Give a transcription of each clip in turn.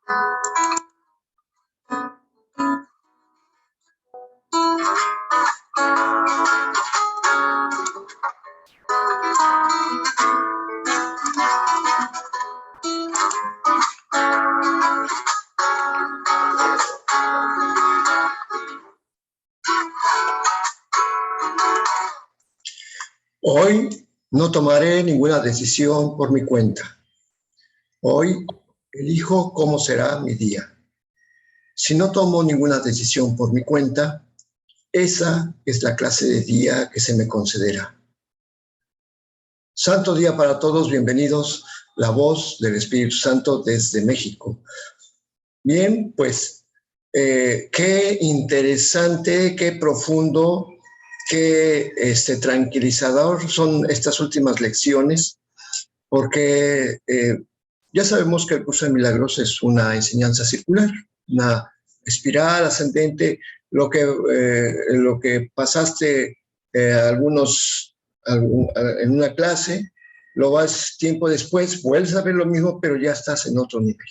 Hoy no tomaré ninguna decisión por mi cuenta. Hoy elijo cómo será mi día. Si no tomo ninguna decisión por mi cuenta, esa es la clase de día que se me concederá. Santo día para todos, bienvenidos. La voz del Espíritu Santo desde México. Bien, pues qué interesante, qué profundo, qué tranquilizador son estas últimas lecciones, porque ya sabemos que el curso de milagros es una enseñanza circular, una espiral ascendente. Lo que pasaste en una clase, lo vas tiempo después, vuelves a ver lo mismo, pero ya estás en otro nivel.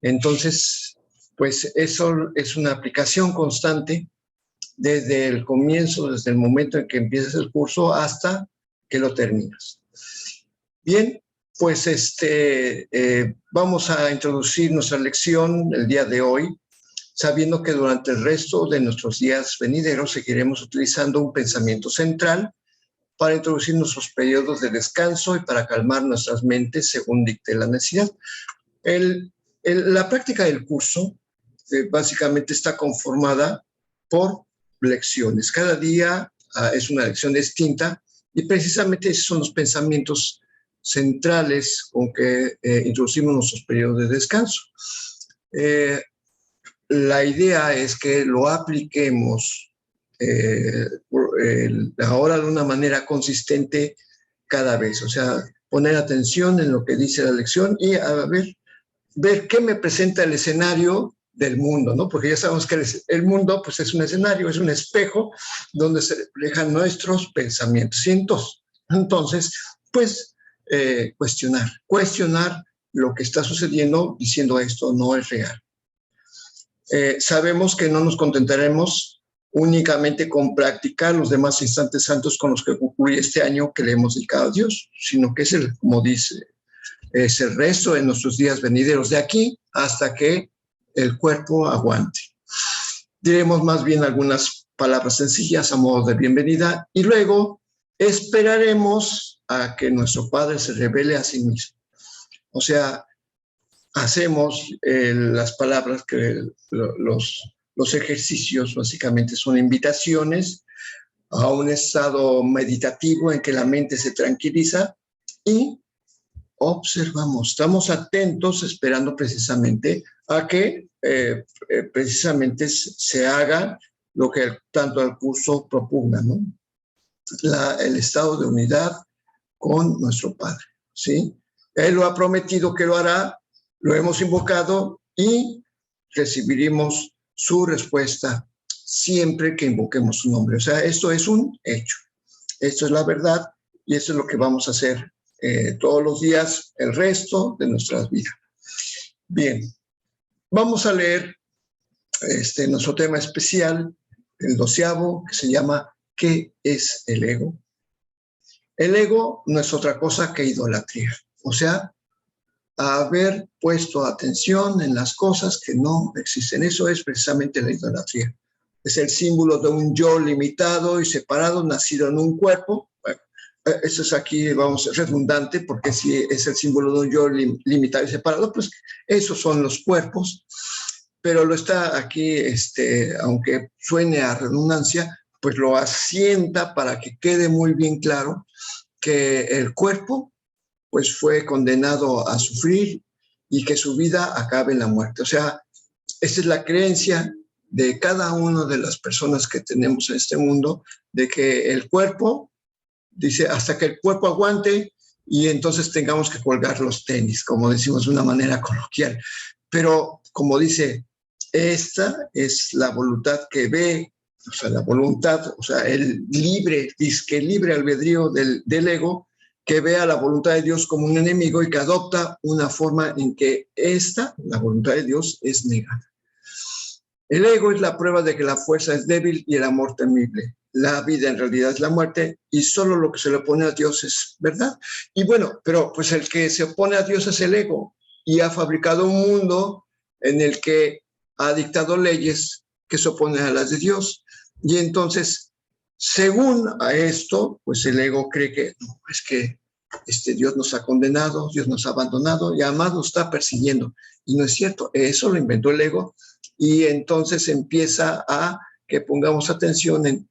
Entonces, pues eso es una aplicación constante desde el comienzo, desde el momento en que empiezas el curso hasta que lo terminas. Bien, pues vamos a introducir nuestra lección el día de hoy, sabiendo que durante el resto de nuestros días venideros seguiremos utilizando un pensamiento central para introducir nuestros periodos de descanso y para calmar nuestras mentes según dicte la necesidad. La práctica del curso básicamente está conformada por lecciones. Cada día es una lección distinta y precisamente esos son los pensamientos centrales con que introducimos nuestros periodos de descanso. La idea es que lo apliquemos ahora de una manera consistente cada vez, o sea, poner atención en lo que dice la lección y a ver qué me presenta el escenario del mundo, ¿no? Porque ya sabemos que el mundo pues, es un escenario, es un espejo donde se reflejan nuestros pensamientos. Y entonces pues, cuestionar lo que está sucediendo diciendo esto no es real. Sabemos que no nos contentaremos únicamente con practicar los demás instantes santos con los que concluye este año que le hemos dedicado a Dios, sino que es como dice, es el resto de nuestros días venideros de aquí hasta que el cuerpo aguante. Diremos más bien algunas palabras sencillas a modo de bienvenida y luego esperaremos a que nuestro Padre se revele a sí mismo. O sea, hacemos las palabras que los ejercicios básicamente son invitaciones a un estado meditativo en que la mente se tranquiliza y observamos, estamos atentos esperando precisamente a que precisamente se haga lo que tanto el curso propugna, ¿no? El estado de unidad con nuestro Padre, ¿sí? Él lo ha prometido que lo hará, lo hemos invocado y recibiremos su respuesta siempre que invoquemos su nombre. O sea, esto es un hecho, esto es la verdad y esto es lo que vamos a hacer todos los días, el resto de nuestras vidas. Bien, vamos a leer nuestro tema especial, el 12º, que se llama ¿qué es el ego? El ego no es otra cosa que idolatría, o sea, haber puesto atención en las cosas que no existen. Eso es precisamente la idolatría. Es el símbolo de un yo limitado y separado, nacido en un cuerpo. Bueno, eso es aquí, vamos, redundante, porque si es el símbolo de un yo limitado y separado, pues esos son los cuerpos. Pero lo está aquí, aunque suene a redundancia, pues lo asienta para que quede muy bien claro que el cuerpo pues fue condenado a sufrir y que su vida acabe en la muerte. O sea, esa es la creencia de cada una de las personas que tenemos en este mundo, de que el cuerpo, dice, hasta que el cuerpo aguante y entonces tengamos que colgar los tenis, como decimos de una manera coloquial. Pero, como dice, esta es la voluntad que ve, o sea, la voluntad, o sea, el libre albedrío del ego, que vea la voluntad de Dios como un enemigo y que adopta una forma en que la voluntad de Dios, es negada. El ego es la prueba de que la fuerza es débil y el amor temible. La vida en realidad es la muerte y solo lo que se le opone a Dios es verdad. Y bueno, pero pues el que se opone a Dios es el ego y ha fabricado un mundo en el que ha dictado leyes que se oponen a las de Dios. Y entonces, según a esto, pues el ego cree que no, es que Dios nos ha condenado, Dios nos ha abandonado y además nos está persiguiendo. Y no es cierto, eso lo inventó el ego. Y entonces empieza a que pongamos atención en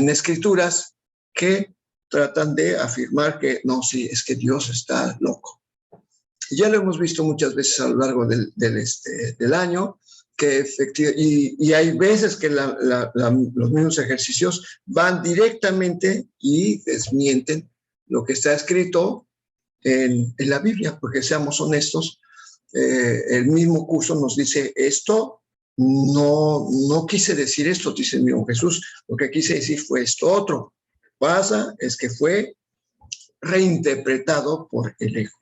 escrituras que tratan de afirmar que no, sí, es que Dios está loco. Ya lo hemos visto muchas veces a lo largo del año, que y hay veces que los mismos ejercicios van directamente y desmienten lo que está escrito en la Biblia, porque seamos honestos, el mismo curso nos dice esto, no quise decir esto, dice el mismo Jesús, lo que quise decir fue esto otro. Lo que pasa es que fue reinterpretado por el ego.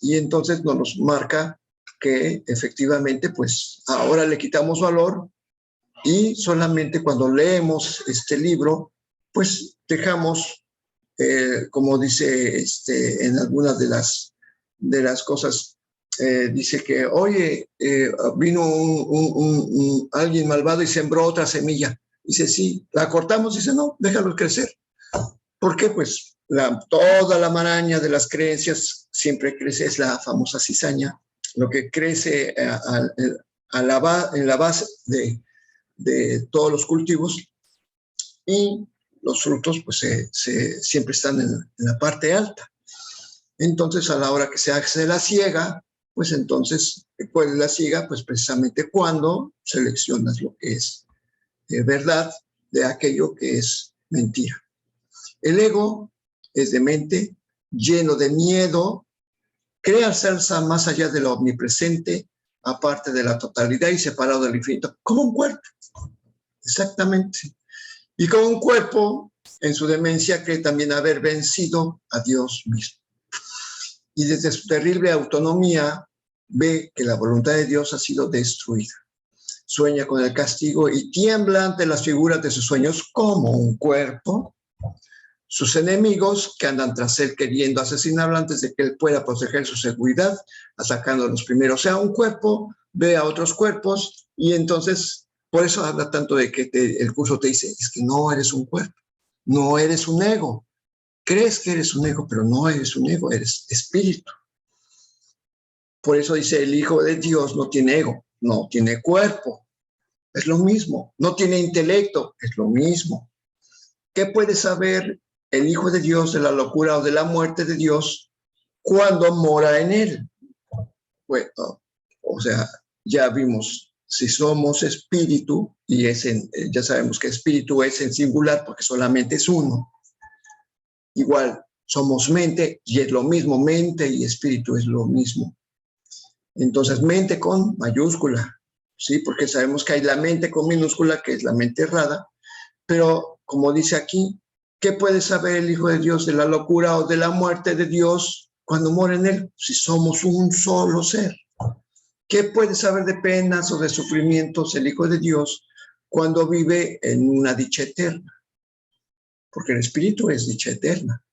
Y entonces nos marca que efectivamente, pues ahora le quitamos valor y solamente cuando leemos este libro, pues dejamos, como dice en algunas de las cosas, dice que, oye, vino alguien malvado y sembró otra semilla. Dice, sí, la cortamos, dice, no, déjalo crecer. ¿Por qué? Pues toda la maraña de las creencias siempre crece, es la famosa cizaña, lo que crece en la base de todos los cultivos, y los frutos pues siempre están en la parte alta. Entonces, a la hora que se hace la siega, pues entonces, ¿cuál es la siega? Pues precisamente cuando seleccionas lo que es verdad de aquello que es mentira. El ego es demente, lleno de miedo, crea ser más allá de lo omnipresente, aparte de la totalidad y separado del infinito, como un cuerpo. Exactamente. Y como un cuerpo, en su demencia, cree también haber vencido a Dios mismo. Y desde su terrible autonomía ve que la voluntad de Dios ha sido destruida. Sueña con el castigo y tiembla ante las figuras de sus sueños como un cuerpo. Sus enemigos, que andan tras él queriendo asesinarlo antes de que él pueda proteger su seguridad, atacando a los primeros. O sea, un cuerpo ve a otros cuerpos y entonces, por eso habla tanto de que el curso te dice, es que no eres un cuerpo, no eres un ego. Crees que eres un ego, pero no eres un ego, eres espíritu. Por eso dice, el Hijo de Dios no tiene ego, no tiene cuerpo. Es lo mismo. No tiene intelecto, es lo mismo. ¿Qué puede saber el Hijo de Dios de la locura o de la muerte de Dios cuando mora en él? Bueno, o sea, ya vimos, si somos espíritu, y ya sabemos que espíritu es en singular porque solamente es uno. Igual, somos mente y es lo mismo, mente y espíritu es lo mismo. Entonces, mente con mayúscula, ¿sí? Porque sabemos que hay la mente con minúscula, que es la mente errada, pero como dice aquí, ¿qué puede saber el Hijo de Dios de la locura o de la muerte de Dios cuando mora en él? Si somos un solo ser. ¿Qué puede saber de penas o de sufrimientos el Hijo de Dios cuando vive en una dicha eterna? Porque el espíritu es dicha eterna.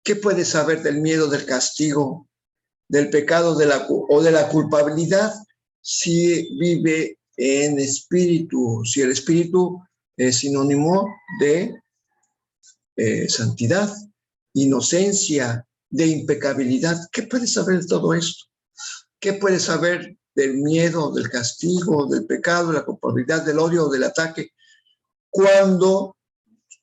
¿Qué puede saber del miedo, del castigo, del pecado o de la culpabilidad si vive en espíritu? Si el espíritu es sinónimo de santidad, inocencia, de impecabilidad. ¿Qué puede saber de todo esto? ¿Qué puede saber del miedo, del castigo, del pecado, de la culpabilidad, del odio, del ataque, cuando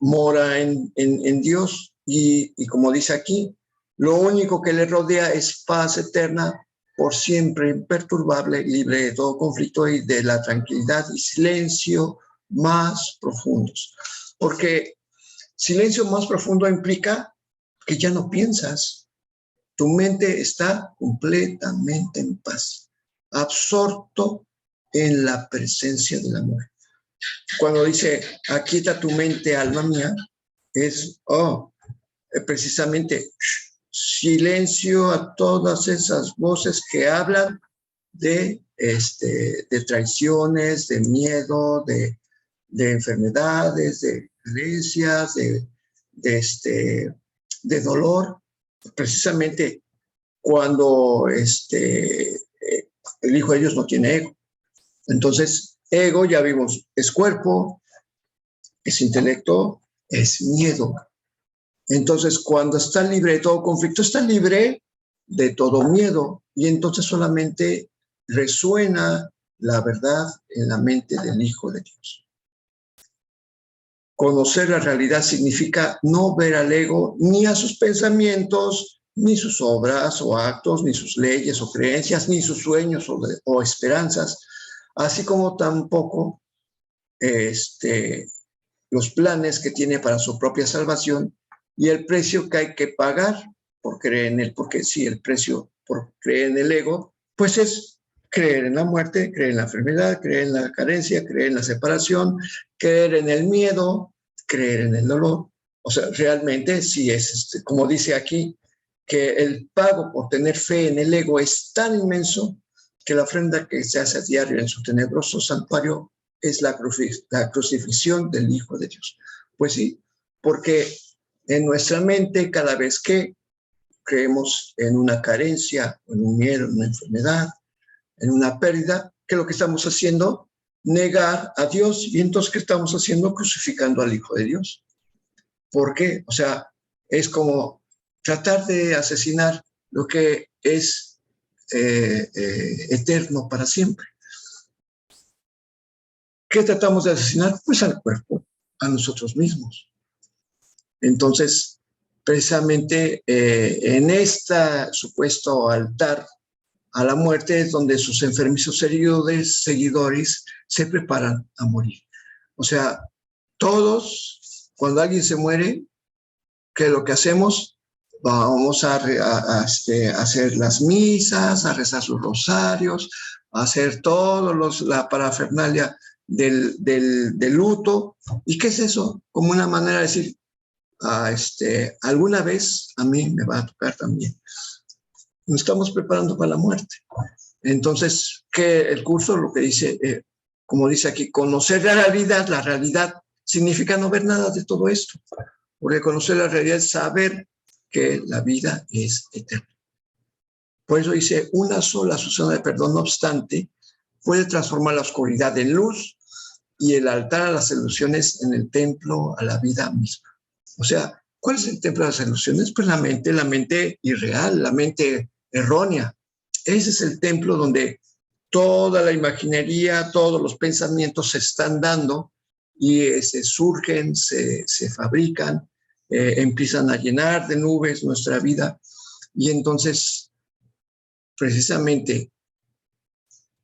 mora en Dios? Y como dice aquí, lo único que le rodea es paz eterna, por siempre imperturbable, libre de todo conflicto y de la tranquilidad y silencio más profundos. Porque silencio más profundo implica que ya no piensas. Tu mente está completamente en paz, absorto en la presencia del amor. Cuando dice, aquieta tu mente, alma mía, es, precisamente silencio a todas esas voces que hablan de traiciones, de miedo, de enfermedades, de carencias, de dolor. Precisamente cuando el Hijo de Dios no tiene ego. Entonces, ego, ya vimos, es cuerpo, es intelecto, es miedo. Entonces, cuando está libre de todo conflicto, está libre de todo miedo, y entonces solamente resuena la verdad en la mente del Hijo de Dios. Conocer la realidad significa no ver al ego ni a sus pensamientos, ni sus obras o actos, ni sus leyes o creencias, ni sus sueños o esperanzas, así como tampoco los planes que tiene para su propia salvación y el precio que hay que pagar por creer en él, porque sí, el precio por creer en el ego, pues es creer en la muerte, creer en la enfermedad, creer en la carencia, creer en la separación, creer en el miedo, creer en el dolor. O sea, realmente sí es, como dice aquí, que el pago por tener fe en el ego es tan inmenso que la ofrenda que se hace a diario en su tenebroso santuario es la crucifixión del Hijo de Dios. Pues sí, porque en nuestra mente, cada vez que creemos en una carencia, en un miedo, en una enfermedad, en una pérdida, ¿qué es lo que estamos haciendo? Negar a Dios. Y entonces, ¿qué estamos haciendo? Crucificando al Hijo de Dios. ¿Por qué? O sea, es como tratar de asesinar lo que es eterno para siempre. ¿Qué tratamos de asesinar? Pues al cuerpo, a nosotros mismos. Entonces, precisamente en este supuesto altar a la muerte es donde sus enfermizos seguidores se preparan a morir. O sea, todos, cuando alguien se muere, ¿qué es lo que hacemos? Vamos a hacer las misas, a rezar sus rosarios, a hacer la parafernalia del luto. ¿Y qué es eso? Como una manera de decir, alguna vez a mí me va a tocar también. Nos estamos preparando para la muerte. Entonces, ¿qué el curso? Lo que dice, como dice aquí, conocer la realidad significa no ver nada de todo esto. Porque conocer la realidad es saber que la vida es eterna. Por eso dice, una sola Susana de perdón, no obstante, puede transformar la oscuridad en luz y el altar a las ilusiones en el templo a la vida misma. O sea, ¿cuál es el templo de las ilusiones? Pues la mente irreal, la mente errónea. Ese es el templo donde toda la imaginería, todos los pensamientos se están dando y se surgen, se fabrican, empiezan a llenar de nubes nuestra vida. Y entonces, precisamente,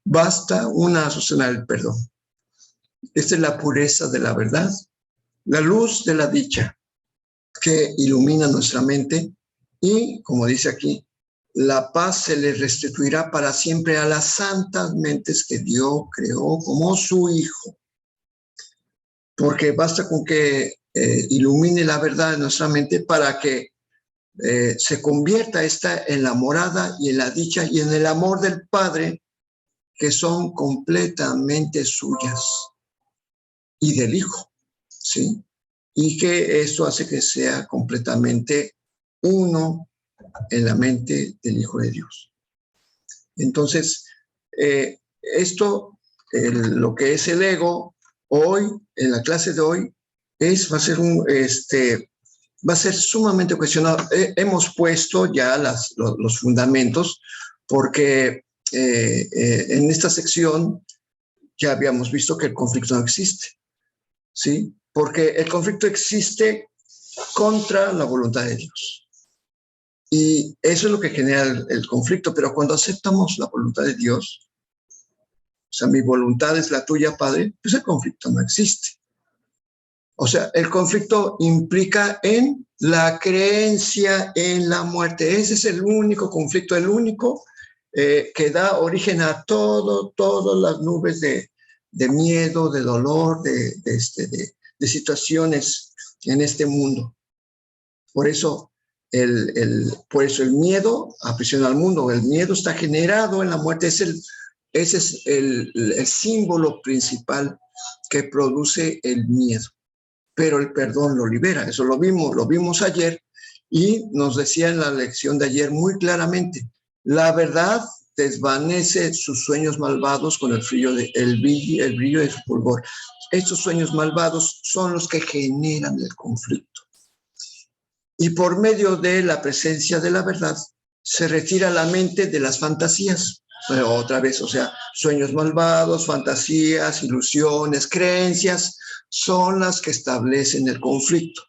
basta una Azucena del perdón. Esta es la pureza de la verdad, la luz de la dicha que ilumina nuestra mente y, como dice aquí, la paz se le restituirá para siempre a las santas mentes que Dios creó como su Hijo. Porque basta con que ilumine la verdad en nuestra mente para que se convierta esta en la morada y en la dicha y en el amor del Padre, que son completamente suyas, y del Hijo, ¿sí? Y que esto hace que sea completamente uno en la mente del Hijo de Dios. Entonces, lo que es el ego, hoy, en la clase de hoy, va a ser sumamente cuestionado. Hemos puesto ya los fundamentos, porque en esta sección ya habíamos visto que el conflicto no existe, ¿sí? Porque el conflicto existe contra la voluntad de Dios. Y eso es lo que genera el conflicto, pero cuando aceptamos la voluntad de Dios, o sea, mi voluntad es la tuya, Padre, pues el conflicto no existe. O sea, el conflicto implica en la creencia en la muerte. Ese es el único conflicto, el único que da origen a todas las nubes de miedo, de dolor, de situaciones en este mundo. Por eso el miedo aprisiona al mundo. El miedo está generado en la muerte. Ese es el símbolo principal que produce el miedo. Pero el perdón lo libera. Eso lo vimos ayer y nos decía en la lección de ayer muy claramente, la verdad desvanece sus sueños malvados con el brillo de su fulgor. Estos sueños malvados son los que generan el conflicto. Y por medio de la presencia de la verdad, se retira la mente de las fantasías. Pero otra vez, o sea, sueños malvados, fantasías, ilusiones, creencias, son las que establecen el conflicto.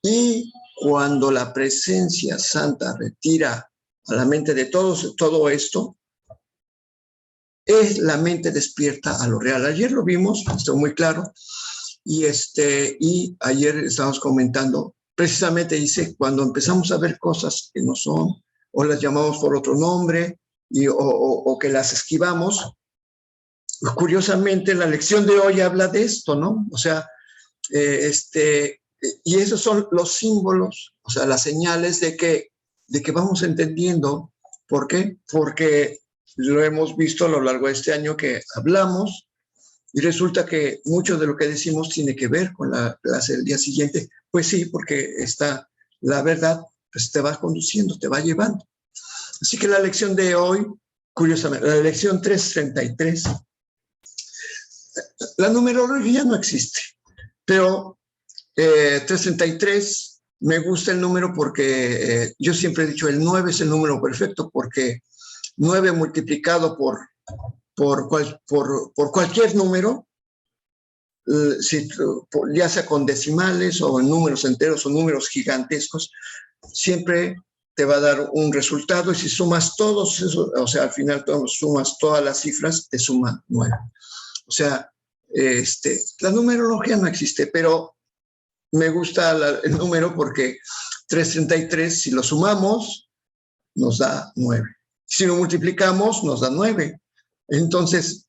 Y cuando la presencia santa retira a la mente de todo esto, es la mente despierta a lo real. Ayer lo vimos, esto muy claro, y ayer estábamos comentando, precisamente dice, cuando empezamos a ver cosas que no son, o las llamamos por otro nombre, o que las esquivamos, curiosamente la lección de hoy habla de esto, ¿no? O sea, y esos son los símbolos, o sea, las señales de que vamos entendiendo. ¿Por qué? Porque lo hemos visto a lo largo de este año que hablamos y resulta que mucho de lo que decimos tiene que ver con la clase del día siguiente. Pues sí, porque la verdad pues te va conduciendo, te va llevando. Así que la lección de hoy, curiosamente, la lección 333, la numerología no existe, pero 333, me gusta el número porque yo siempre he dicho el 9 es el número perfecto, porque 9 multiplicado por cualquier número, ya sea con decimales o en números enteros o números gigantescos, siempre te va a dar un resultado, y si sumas todos esos, o sea, al final sumas todas las cifras, te suma 9. O sea, la numerología no existe, pero me gusta el número porque 333, si lo sumamos, nos da 9. Si lo multiplicamos, nos da 9. Entonces,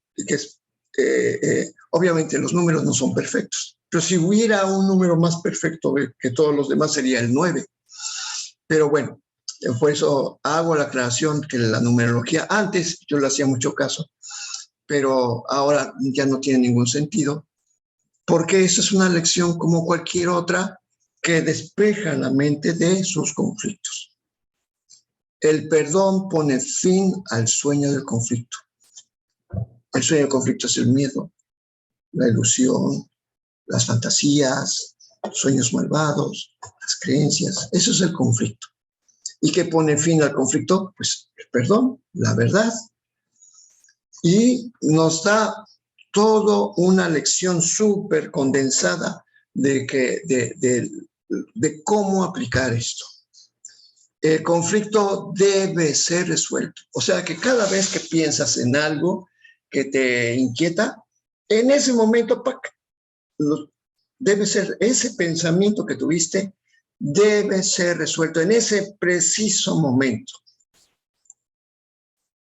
obviamente los números no son perfectos, pero si hubiera un número más perfecto que todos los demás sería el 9. Pero bueno, por eso hago la aclaración que la numerología, antes yo le hacía mucho caso, pero ahora ya no tiene ningún sentido, porque esa es una lección como cualquier otra que despeja la mente de sus conflictos. El perdón pone fin al sueño del conflicto. El sueño del conflicto es el miedo, la ilusión, las fantasías, sueños malvados, las creencias. Eso es el conflicto. ¿Y qué pone fin al conflicto? Pues el perdón, la verdad. Y nos da toda una lección súper condensada de cómo aplicar esto. El conflicto debe ser resuelto. O sea que cada vez que piensas en algo que te inquieta, en ese momento, debe ser ese pensamiento que tuviste, debe ser resuelto en ese preciso momento.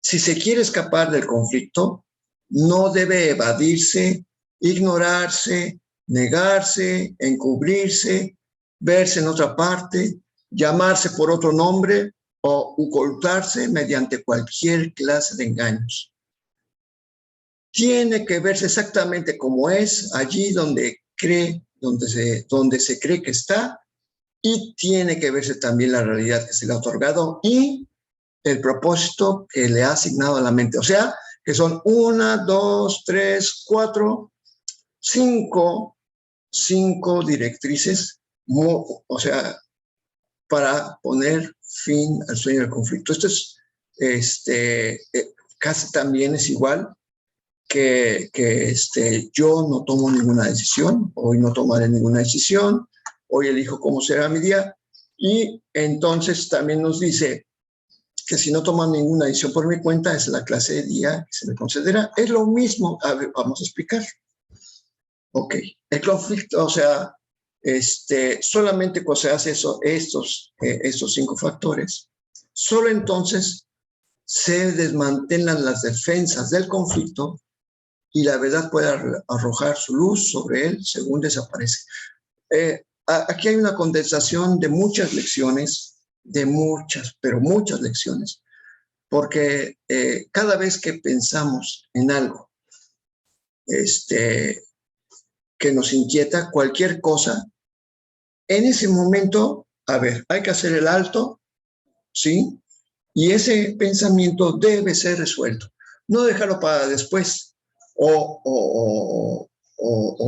Si se quiere escapar del conflicto, no debe evadirse, ignorarse, negarse, encubrirse, verse en otra parte, llamarse por otro nombre o ocultarse mediante cualquier clase de engaños. Tiene que verse exactamente como es, allí donde se cree que está, y tiene que verse también la realidad que se le ha otorgado y el propósito que le ha asignado a la mente. O sea, que son 1, 2, 3, 4, 5 directrices, o sea, para poner fin al sueño del conflicto. Esto es, casi también es igual que yo no tomo ninguna decisión, hoy no tomaré ninguna decisión, hoy elijo cómo será mi día, y entonces también nos dice que si no tomo ninguna decisión por mi cuenta, es la clase de día que se me concederá. Es lo mismo, a ver, vamos a explicar. Ok, el conflicto, o sea, solamente cuando se hace estos 5 factores, solo entonces se desmantelan las defensas del conflicto y la verdad puede arrojar su luz sobre él según desaparece. aquí hay una condensación de muchas lecciones, de muchas, pero muchas lecciones, porque cada vez que pensamos en algo que nos inquieta, cualquier cosa, en ese momento, a ver, hay que hacer el alto, ¿sí? Y ese pensamiento debe ser resuelto. No dejarlo para después o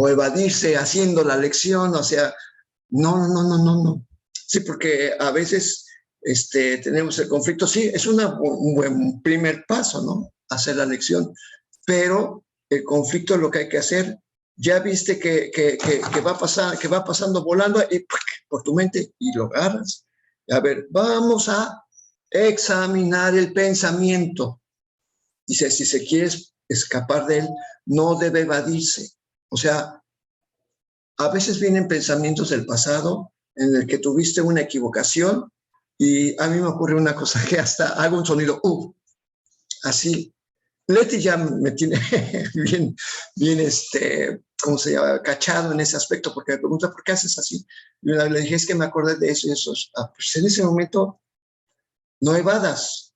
evadirse haciendo la lección, o sea, no. Sí, porque a veces tenemos el conflicto. Sí, es un buen primer paso, ¿no? Hacer la lección. Pero el conflicto es lo que hay que hacer. Ya viste que va a pasar, que va pasando volando y por tu mente y lo agarras. A ver, vamos a examinar el pensamiento. Dice, si se quiere escapar de él, no debe evadirse. O sea, a veces vienen pensamientos del pasado en el que tuviste una equivocación y a mí me ocurre una cosa que hasta hago un sonido, así. Leti ya me tiene bien, ¿cómo se llama? Cachado en ese aspecto, porque me pregunta, ¿por qué haces así? Y una vez le dije, es que me acordé de eso y eso. Pues en ese momento no evadas,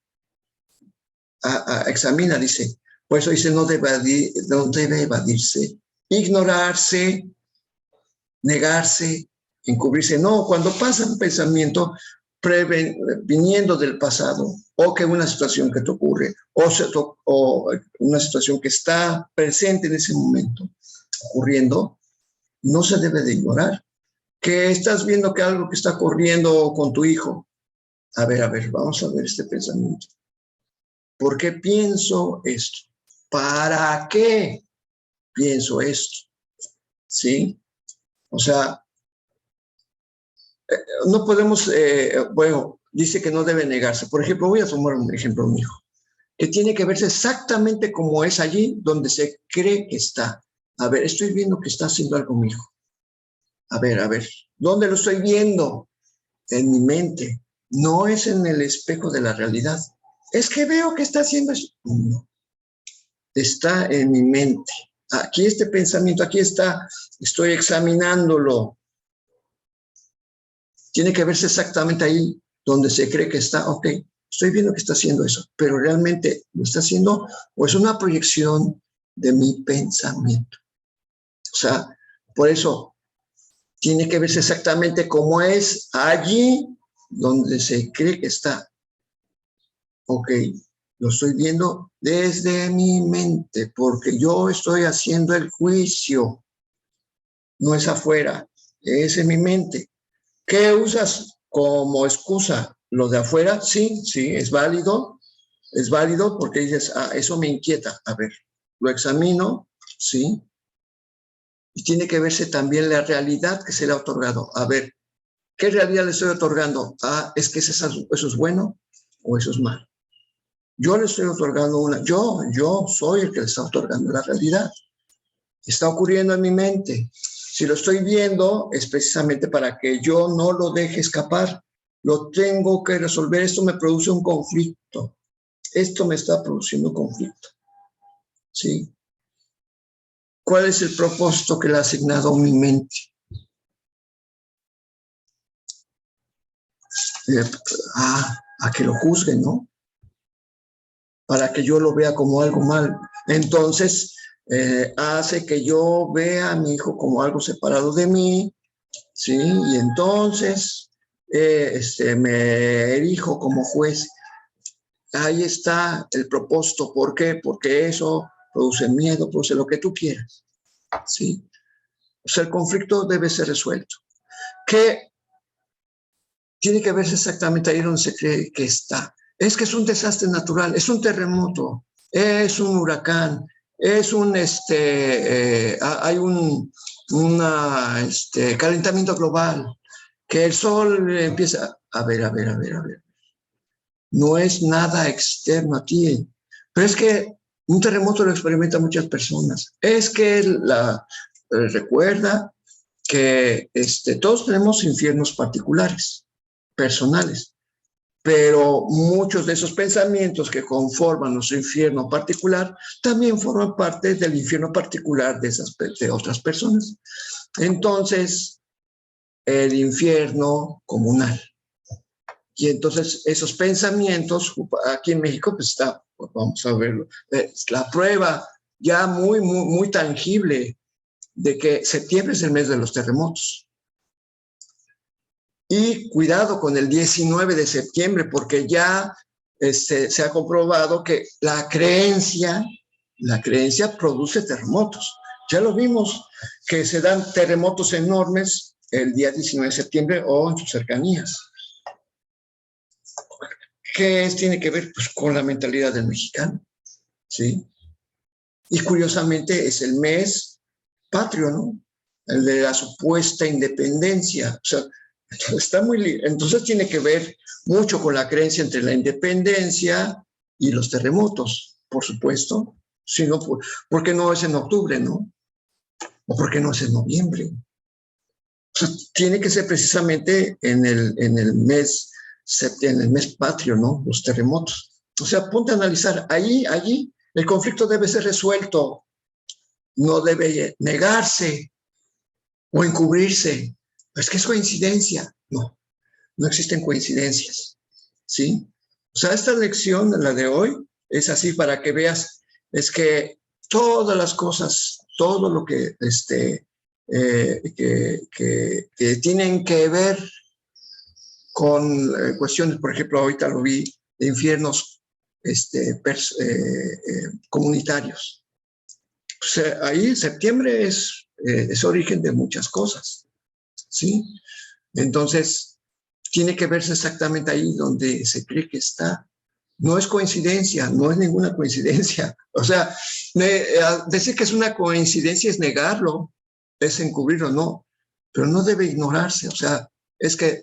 examina, dice. Por eso dice, no debe evadirse, ignorarse, negarse, encubrirse. No, cuando pasa un pensamiento viniendo del pasado, o que una situación que te ocurre, o una situación que está presente en ese momento ocurriendo, no se debe de ignorar. Que estás viendo que algo que está ocurriendo con tu hijo, a ver, vamos a ver este pensamiento. ¿Por qué pienso esto? ¿Para qué pienso esto? ¿Sí? O sea, no podemos, bueno, dice que no debe negarse. Por ejemplo, voy a tomar un ejemplo, mi hijo, que tiene que verse exactamente como es allí donde se cree que está. A ver, estoy viendo que está haciendo algo, mi hijo. A ver, ¿dónde lo estoy viendo? En mi mente. No es en el espejo de la realidad. Es que veo que está haciendo eso. No, está en mi mente. Aquí este pensamiento, aquí está, estoy examinándolo. Tiene que verse exactamente ahí donde se cree que está, ok, estoy viendo que está haciendo eso, pero realmente lo está haciendo o es una proyección de mi pensamiento. O sea, por eso tiene que verse exactamente como es allí donde se cree que está. Ok, lo estoy viendo desde mi mente, porque yo estoy haciendo el juicio, no es afuera, es en mi mente. ¿Qué usas como excusa? ¿Lo de afuera? Sí, es válido porque dices, eso me inquieta. A ver, lo examino, sí, y tiene que verse también la realidad que se le ha otorgado. A ver, ¿qué realidad le estoy otorgando? Es que eso es bueno o eso es malo. Yo le estoy otorgando yo soy el que le está otorgando la realidad. Está ocurriendo en mi mente. Si lo estoy viendo, es precisamente para que yo no lo deje escapar. Lo tengo que resolver. Esto me produce un conflicto. Esto me está produciendo conflicto. ¿Sí? ¿Cuál es el propósito que le ha asignado mi mente? A que lo juzgue, ¿no? Para que yo lo vea como algo mal. Entonces, hace que yo vea a mi hijo como algo separado de mí, ¿sí? Y entonces me erijo como juez. Ahí está el propósito. ¿Por qué? Porque eso produce miedo, produce lo que tú quieras, ¿sí? O sea, el conflicto debe ser resuelto. ¿Qué tiene que verse exactamente ahí donde se cree que está? Es que es un desastre natural, es un terremoto, es un huracán, es hay un calentamiento global, que el sol empieza, a ver. No es nada externo a ti, pero es que un terremoto lo experimentan muchas personas. Es que recuerda que todos tenemos infiernos particulares, personales, pero muchos de esos pensamientos que conforman nuestro infierno particular también forman parte del infierno particular de otras personas. Entonces, el infierno comunal. Y entonces esos pensamientos, aquí en México, pues está, pues vamos a verlo, la prueba ya muy tangible de que septiembre es el mes de los terremotos. Y cuidado con el 19 de septiembre, porque ya se ha comprobado que la creencia produce terremotos. Ya lo vimos, que se dan terremotos enormes el día 19 de septiembre o en sus cercanías. ¿Qué tiene que ver? Pues con la mentalidad del mexicano, ¿sí? Y curiosamente es el mes patrio, ¿no? El de la supuesta independencia. O sea, está entonces tiene que ver mucho con la creencia entre la independencia y los terremotos, por supuesto. Si no, ¿por qué no es en octubre, no? ¿O por qué no es en noviembre? O sea, tiene que ser precisamente en el mes patrio, ¿no? Los terremotos. O sea, ponte a analizar, allí, el conflicto debe ser resuelto, no debe negarse o encubrirse. Es que es coincidencia. No existen coincidencias, ¿sí? O sea, esta lección, la de hoy, es así para que veas, es que todas las cosas, todo lo que, que tienen que ver con cuestiones, por ejemplo, ahorita lo vi, de infiernos comunitarios. O sea, ahí septiembre es origen de muchas cosas, ¿sí? Entonces, tiene que verse exactamente ahí donde se cree que está. No es coincidencia, no es ninguna coincidencia. O sea, decir que es una coincidencia es negarlo, es encubrirlo, no. Pero no debe ignorarse. O sea, es que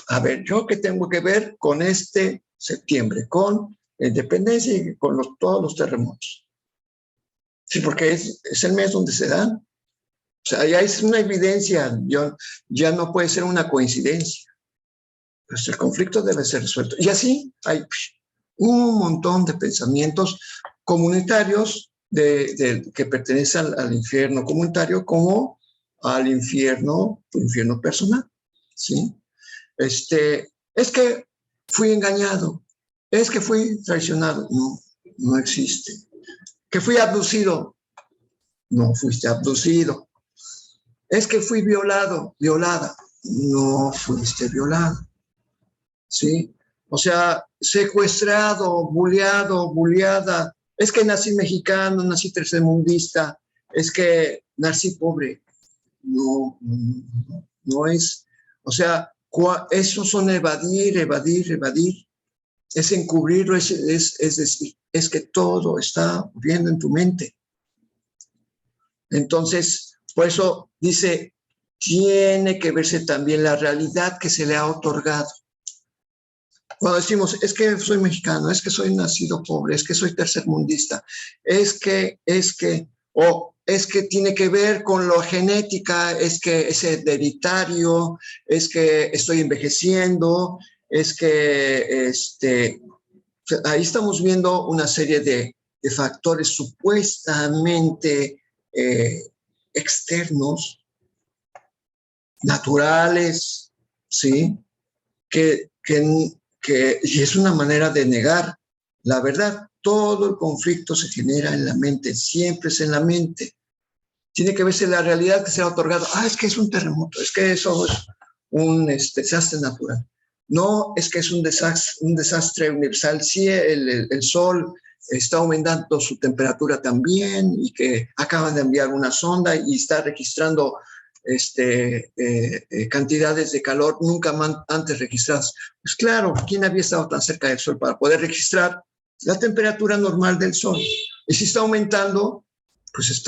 a ver, ¿yo qué tengo que ver con este septiembre? Con la independencia y con todos los terremotos. Sí, porque es el mes donde se dan. O sea, ya es una evidencia, ya no puede ser una coincidencia. Pues el conflicto debe ser resuelto. Y así hay un montón de pensamientos comunitarios que pertenecen al infierno comunitario como al infierno personal, ¿sí? Es que fui engañado, es que fui traicionado. No existe. Que fui abducido. No fuiste abducido. Es que fui violada. No fuiste violado. ¿Sí? O sea, secuestrado, bulleada. Es que nací mexicano, nací tercermundista, es que nací pobre. No es. O sea, esos son evadir. Es encubrirlo, es decir, es que todo está ocurriendo en tu mente. Entonces, por eso dice, tiene que verse también la realidad que se le ha otorgado. Cuando decimos, es que soy mexicano, es que soy nacido pobre, es que soy tercermundista, es que tiene que ver con lo genética, es que es hereditario, es que estoy envejeciendo, es que ahí estamos viendo una serie de factores supuestamente externos, naturales, ¿sí? Y es una manera de negar la verdad. Todo el conflicto se genera en la mente, siempre es en la mente. Tiene que verse la realidad que se ha otorgado. Es que es un terremoto, es que eso es un desastre natural. No, es que es un desastre universal. Sí, el sol está aumentando su temperatura también y que acaban de enviar una sonda y está registrando cantidades de calor nunca antes registradas. Pues claro, ¿quién había estado tan cerca del sol para poder registrar la temperatura normal del sol? Y si está aumentando, pues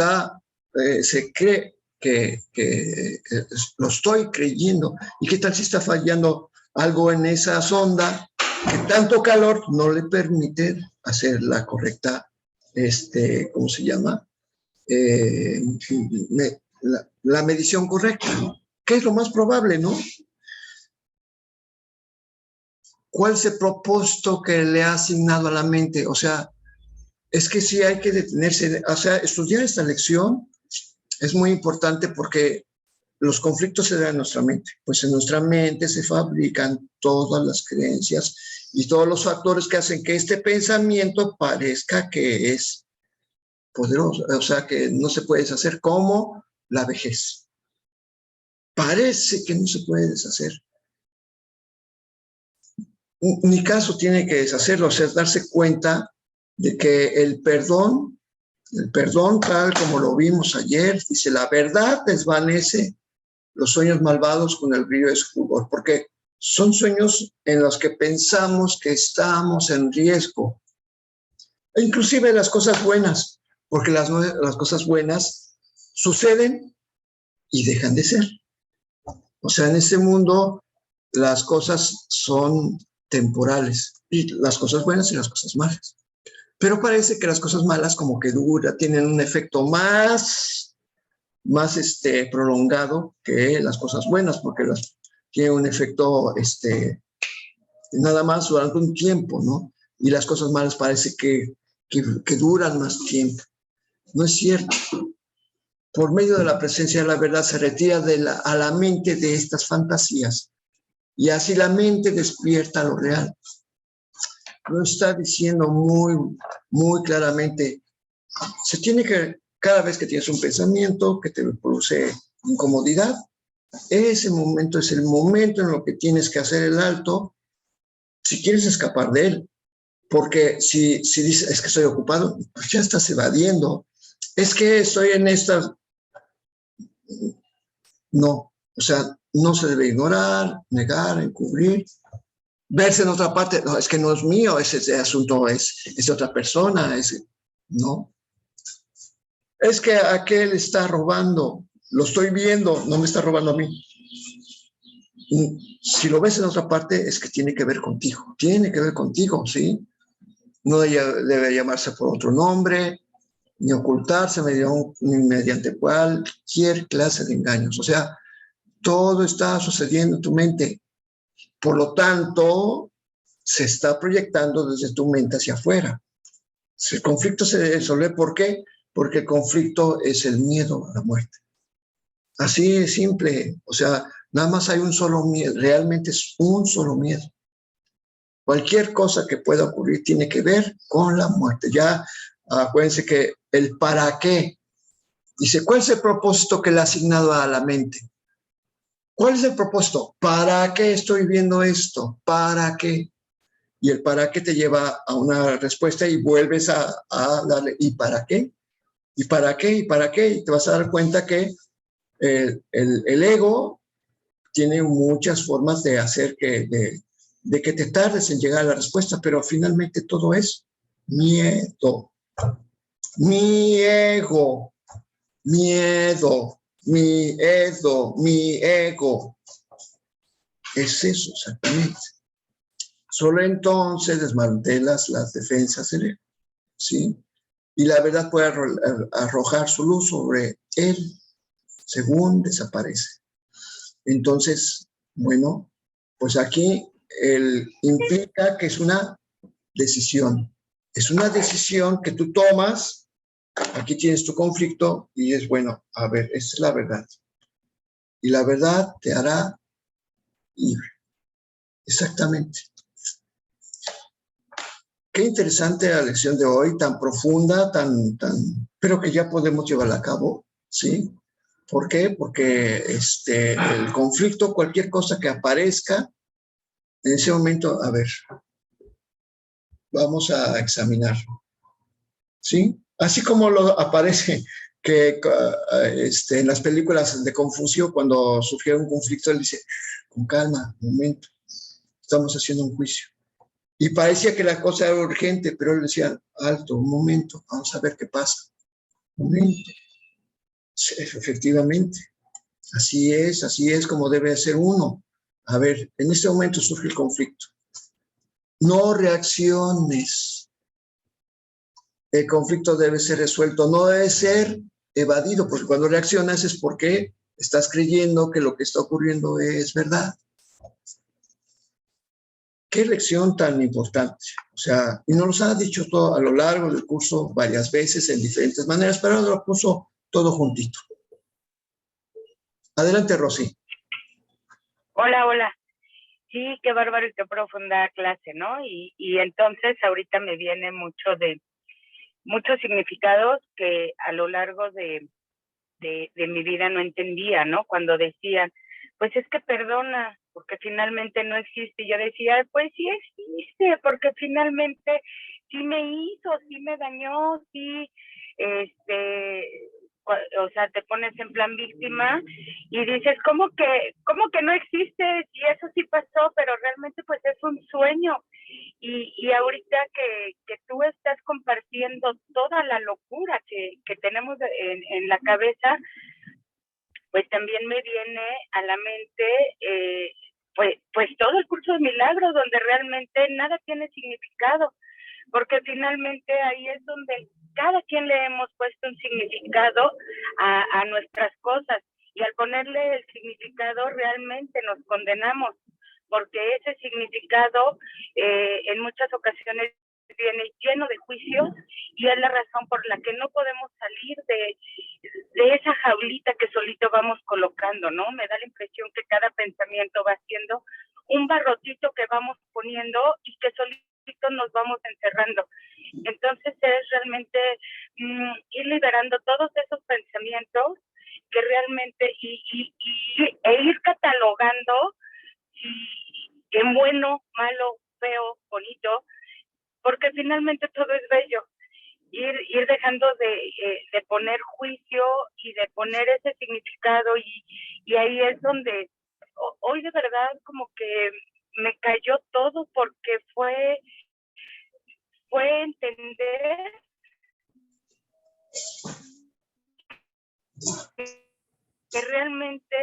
se cree que lo estoy creyendo. ¿Y qué tal si está fallando algo en esa sonda? Que tanto calor no le permite hacer la correcta, ¿cómo se llama? La medición correcta, que es lo más probable, ¿no? ¿Cuál es el propósito que le ha asignado a la mente? O sea, es que sí hay que detenerse, o sea, estudiar esta lección es muy importante porque los conflictos se dan en nuestra mente. Pues en nuestra mente se fabrican todas las creencias y todos los factores que hacen que este pensamiento parezca que es poderoso, o sea, que no se puede deshacer, como la vejez. Parece que no se puede deshacer. Ni caso tiene que deshacerlo, o sea, es darse cuenta de que el perdón tal como lo vimos ayer, dice, la verdad desvanece los sueños malvados con el brillo de su fulgor, porque son sueños en los que pensamos que estamos en riesgo. E inclusive las cosas buenas, porque las cosas buenas suceden y dejan de ser. O sea, en este mundo las cosas son temporales, y las cosas buenas y las cosas malas. Pero parece que las cosas malas como que tienen un efecto más prolongado que las cosas buenas, porque tienen un efecto nada más durante un tiempo, ¿no? Y las cosas malas parece que duran más tiempo. No es cierto. Por medio de la presencia de la verdad se retira a la mente de estas fantasías y así la mente despierta lo real. Lo está diciendo muy, muy claramente. Se tiene que, cada vez que tienes un pensamiento que te produce incomodidad, ese momento es el momento en el que tienes que hacer el alto si quieres escapar de él. Porque si dices, es que estoy ocupado, pues ya estás evadiendo. Es que estoy en esta... No, o sea, no se debe ignorar, negar, encubrir, verse en otra parte. No, es que no es mío, ese asunto es de otra persona. No. Es que aquel está robando, lo estoy viendo, no me está robando a mí. Si lo ves en otra parte, es que tiene que ver contigo, ¿sí? No debe llamarse por otro nombre, ni ocultarse mediante cualquier clase de engaños. O sea, todo está sucediendo en tu mente. Por lo tanto, se está proyectando desde tu mente hacia afuera. El conflicto se debe resolver. ¿Por qué? Porque el conflicto es el miedo a la muerte. Así es simple. O sea, nada más hay un solo miedo. Realmente es un solo miedo. Cualquier cosa que pueda ocurrir tiene que ver con la muerte. Ya acuérdense que el para qué. Dice, ¿cuál es el propósito que le ha asignado a la mente? ¿Cuál es el propósito? ¿Para qué estoy viendo esto? ¿Para qué? Y el para qué te lleva a una respuesta y vuelves a darle, ¿y para qué? ¿Y para qué? ¿Y para qué? Y te vas a dar cuenta que el ego tiene muchas formas de hacer de que te tardes en llegar a la respuesta, pero finalmente todo es miedo. Mi ego, miedo, mi ego. Es eso exactamente. Solo entonces desmantelas las defensas del ego, ¿sí? Y la verdad puede arrojar su luz sobre él según desaparece. Entonces, bueno, pues aquí implica que es una decisión. Es una decisión que tú tomas. Aquí tienes tu conflicto y es bueno, a ver, esta es la verdad. Y la verdad te hará libre. Exactamente. Qué interesante la lección de hoy, tan profunda, pero que ya podemos llevarla a cabo, ¿sí? ¿Por qué? Porque el conflicto, cualquier cosa que aparezca, en ese momento, a ver, vamos a examinarlo, ¿sí? Así como lo aparece que en las películas de Confucio, cuando surgió un conflicto, él dice, con calma, un momento, estamos haciendo un juicio. Y parecía que la cosa era urgente, pero él decía, alto, un momento, vamos a ver qué pasa. Un momento. Sí, efectivamente, así es como debe ser uno. A ver, en este momento surge el conflicto. No reacciones. El conflicto debe ser resuelto, no debe ser evadido, porque cuando reaccionas es porque estás creyendo que lo que está ocurriendo es verdad. Qué lección tan importante. O sea, y nos los ha dicho todo a lo largo del curso varias veces en diferentes maneras, pero lo puso todo juntito. Adelante, Rosy. Hola, hola. Sí, qué bárbaro y qué profunda clase, ¿no? Y entonces ahorita me viene muchos significados que a lo largo de mi vida no entendía, ¿no? Cuando decían, pues es que perdona, porque finalmente no existe. Y yo decía, pues sí existe, porque finalmente sí me hizo, sí me dañó, sí, o sea, te pones en plan víctima y dices, cómo que no existe? Y eso sí pasó, pero realmente pues es un sueño. Y ahorita que tú estás compartiendo toda la locura que tenemos en la cabeza, pues también me viene a la mente pues todo el curso de milagros, donde realmente nada tiene significado, porque finalmente ahí es donde cada quien le hemos puesto un significado a nuestras cosas, y al ponerle el significado realmente nos condenamos, porque ese significado en muchas ocasiones viene lleno de juicios, y es la razón por la que no podemos salir de esa jaulita que solito vamos colocando, ¿no? Me da la impresión que cada pensamiento va siendo un barrotito que vamos poniendo y que solito nos vamos encerrando. Entonces es realmente ir liberando todos esos pensamientos que realmente e ir catalogando en bueno, malo, feo, bonito, porque finalmente todo es bello. Ir dejando de poner juicio y de poner ese significado, y ahí es donde hoy de verdad como que me cayó todo, porque fue entender que realmente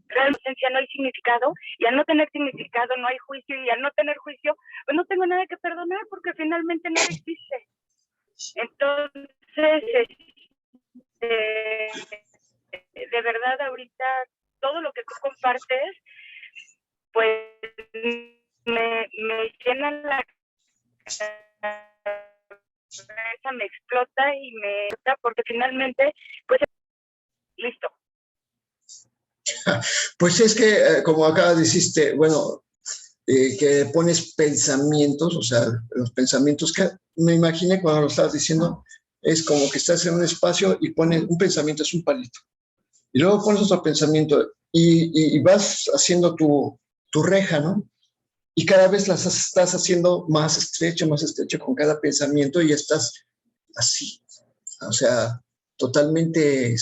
esencia no hay significado, y al no tener significado no hay juicio, y al no tener juicio pues no tengo nada que perdonar, porque finalmente no existe. Entonces de verdad ahorita todo lo que tú compartes pues me llena la cabeza, me explota y me gusta, porque finalmente pues listo. Pues es que, como acá dijiste, bueno, que pones pensamientos, o sea, los pensamientos que me imaginé cuando lo estabas diciendo, es como que estás en un espacio y pones un pensamiento, es un palito, y luego pones otro pensamiento y vas haciendo tu reja, ¿no? Y cada vez las estás haciendo más estrecho con cada pensamiento, y estás así, o sea, totalmente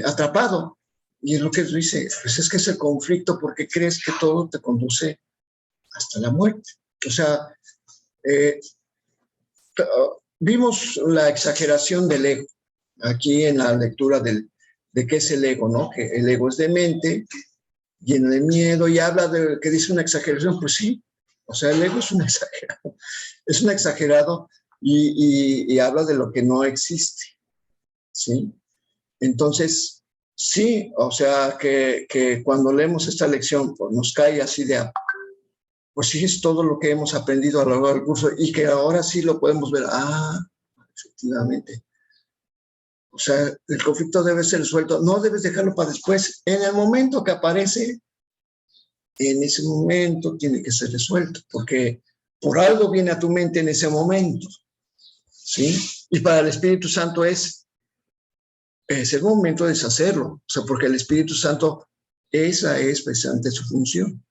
atrapado. Y es lo que dice, pues es que es el conflicto, porque crees que todo te conduce hasta la muerte. O sea, eh, vimos la exageración del ego aquí en la lectura de qué es el ego, ¿no? Que el ego es demente, lleno de miedo, y habla de que dice una exageración. Pues sí, o sea, el ego es un exagerado, y habla de lo que no existe, ¿sí? Entonces, sí, o sea, que cuando leemos esta lección, pues nos cae así pues sí, es todo lo que hemos aprendido a lo largo del curso, y que ahora sí lo podemos ver. Efectivamente. O sea, el conflicto debe ser resuelto, no debes dejarlo para después. En el momento que aparece, en ese momento tiene que ser resuelto, porque por algo viene a tu mente en ese momento, ¿sí? Y para el Espíritu Santo es el momento de deshacerlo, o sea, porque el Espíritu Santo, esa es precisamente su función.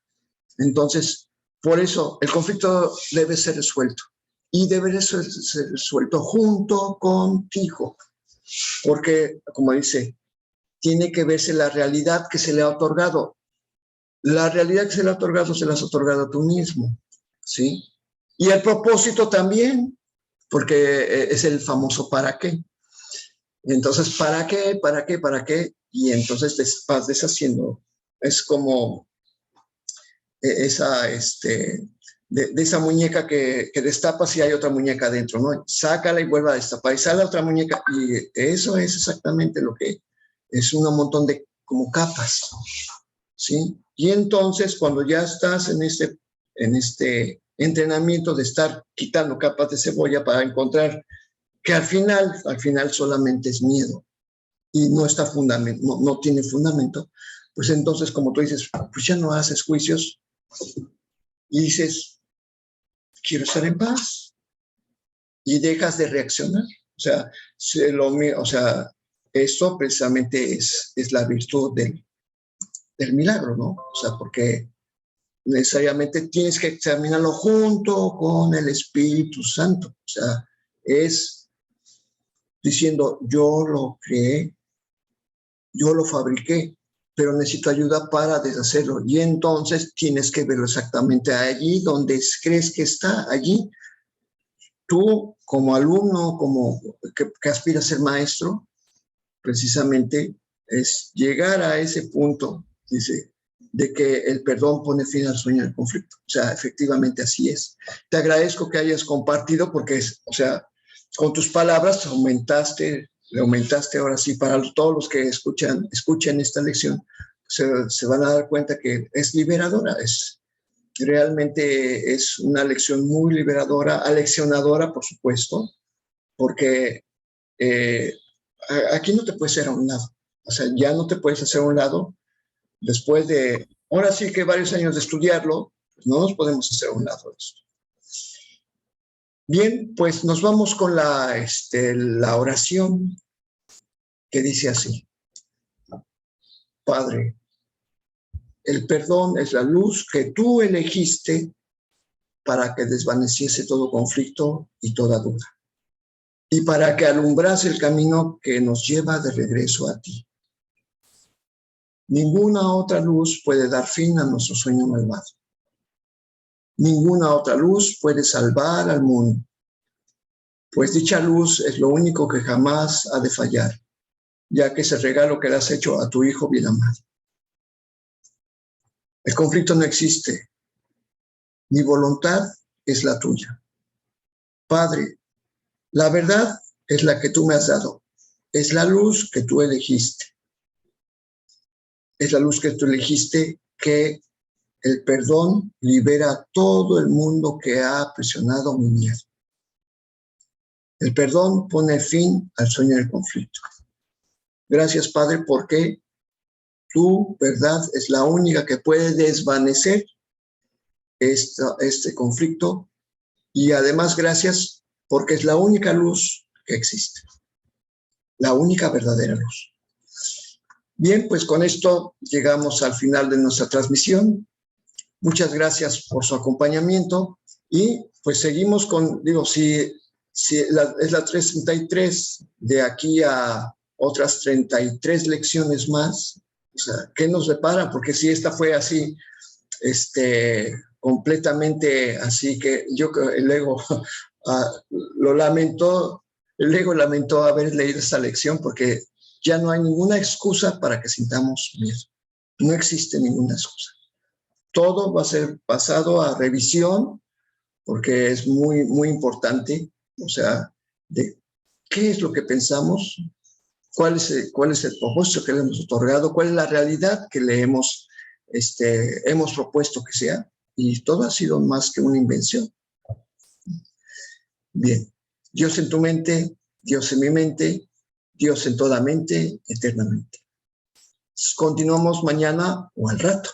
Entonces, por eso el conflicto debe ser resuelto, y debe ser resuelto junto contigo, porque, como dice, tiene que verse la realidad que se le ha otorgado. La realidad que se le ha otorgado, se la has otorgado a tú mismo, ¿sí? Y el propósito también, porque es el famoso ¿para qué? Entonces, ¿para qué? ¿Para qué? ¿Para qué? Y entonces te vas deshaciendo. Es como esa, de esa muñeca que destapas y hay otra muñeca adentro, ¿no? Sácala y vuelve a destapar y sale otra muñeca, y eso es exactamente lo que es, un montón de como capas, ¿sí? Y entonces cuando ya estás en este entrenamiento de estar quitando capas de cebolla para encontrar que al final solamente es miedo, y no está no tiene fundamento, pues entonces, como tú dices, pues ya no haces juicios y dices, quiero estar en paz, y dejas de reaccionar. O sea, eso precisamente es la virtud del milagro, ¿no? O sea, porque necesariamente tienes que examinarlo junto con el Espíritu Santo. O sea, es diciendo, yo lo creé, yo lo fabriqué, pero necesito ayuda para deshacerlo. Y entonces tienes que verlo exactamente allí donde crees que está, allí. Tú, como alumno, como que aspiras a ser maestro, precisamente es llegar a ese punto, dice, de que el perdón pone fin al sueño del conflicto. O sea, efectivamente así es. Te agradezco que hayas compartido porque, o sea, con tus palabras le aumentaste ahora sí para todos los que escuchen esta lección, se van a dar cuenta que es liberadora, realmente es una lección muy liberadora, aleccionadora, por supuesto, porque aquí no te puedes hacer a un lado. O sea, ya no te puedes hacer a un lado después de, ahora sí que varios años de estudiarlo, pues no nos podemos hacer a un lado de esto. Bien, pues nos vamos con la oración que dice así. Padre, el perdón es la luz que tú elegiste para que desvaneciese todo conflicto y toda duda, y para que alumbrase el camino que nos lleva de regreso a ti. Ninguna otra luz puede dar fin a nuestro sueño malvado. Ninguna otra luz puede salvar al mundo, pues dicha luz es lo único que jamás ha de fallar, ya que es el regalo que le has hecho a tu Hijo bien amado. El conflicto no existe. Mi voluntad es la tuya. Padre, la verdad es la que tú me has dado. Es la luz que tú elegiste. Es la luz que tú elegiste que el perdón libera a todo el mundo que ha aprisionado mi miedo. El perdón pone fin al sueño del conflicto. Gracias, Padre, porque tu verdad es la única que puede desvanecer este conflicto, y además gracias porque es la única luz que existe, la única verdadera luz. Bien, pues con esto llegamos al final de nuestra transmisión. Muchas gracias por su acompañamiento y pues seguimos con, es la 333, de aquí a otras 33 lecciones más. O sea, ¿qué nos depara? Porque si esta fue así, completamente así, que yo, el ego lo lamentó, el ego lamentó haber leído esta lección porque ya no hay ninguna excusa para que sintamos miedo. No existe ninguna excusa. Todo va a ser pasado a revisión porque es muy, muy importante, o sea, de qué es lo que pensamos, cuál es el propósito que le hemos otorgado, cuál es la realidad que le hemos propuesto que sea, y todo ha sido más que una invención. Bien, Dios en tu mente, Dios en mi mente, Dios en toda mente, eternamente. Continuamos mañana o al rato.